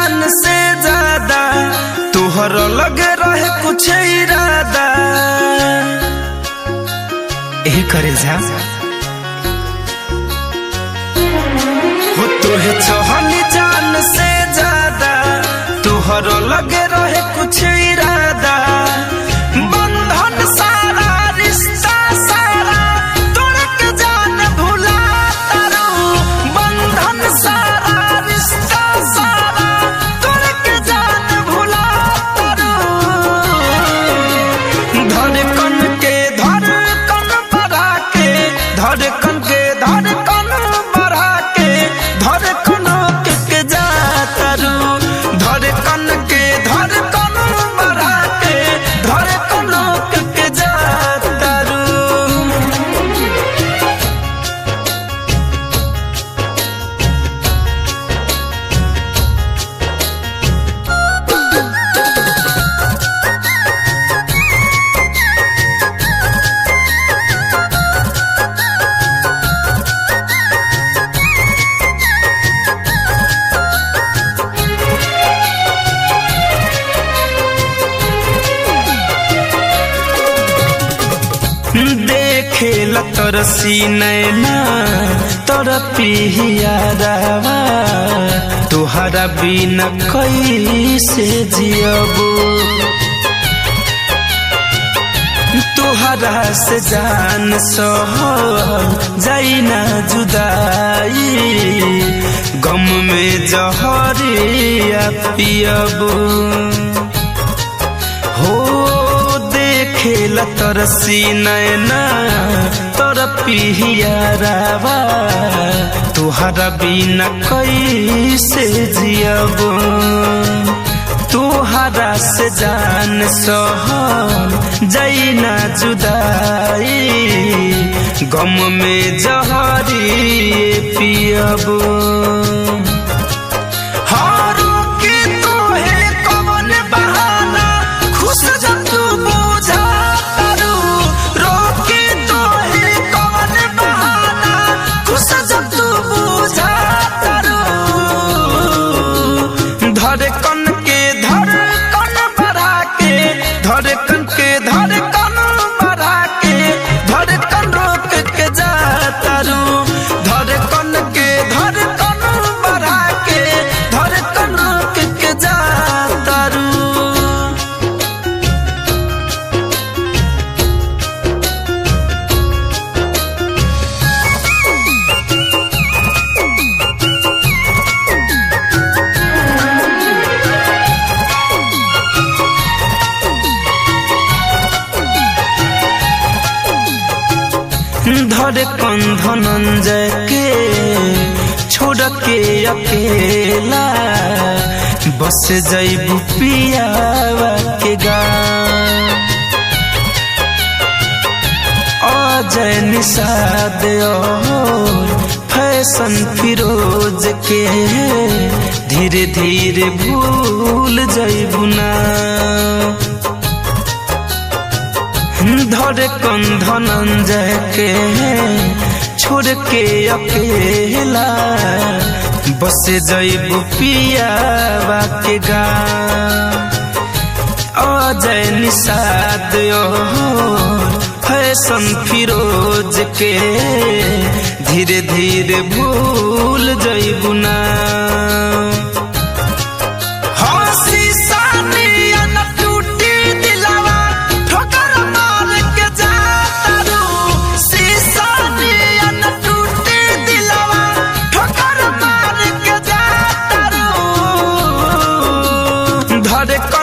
जान से ज्यादा तुहर लगे रहे कुछ इरादा। यही करे जा हो तोहे चाहनी जान से ज्यादा तुहर लगे रहे कुछ इरादा। बंधन सारा रिश्ता सारा तोड़ के जान भुला तारू। बंधन सारा रिश्ता सारा तोड़ के जान भुला तारू। धड़कन के धड़कन बढ़ा के धड़कन के धड़कन बढ़ा के धड़कन के जा तारू। धड़कन के धड़कन बढ़ा के धड़कन के जा तारू। देखेला तरसी नैना तरपी हियारावा। तुहरा बिना कैसे जियबो। तुहरा से जान सहल जाई ना जुदाई। गम में जहरिया पियबो हो। देखेला तरसी नैना तरपी हियारावा। तुहरा बिना कैसे जियबो। तुहरा से जान सहल जाई ना जुदाई। गम में जहरिए पियबो। धड़कन के धड़कन बढ़ा के धड़कन के धड़कन बढ़ा के धड़कन रोक के जा तारू। धड़कन के धड़कन बढ़ा के धड़कन रोक के जा तारू। धड़कन धनंजय के छोड़ के अकेला बस जइबू पियावा के गाँव। अजय निषाद और फैशन फिरोज के धीरे धीरे भूल जइबू ना। धड़कन धनंजय के छोड़ के अकेला बस जइबू पियावा के गाँव। अजय निषाद और फैशन फिरोज के धीरे धीरे भूल जइबू ना। धड़कन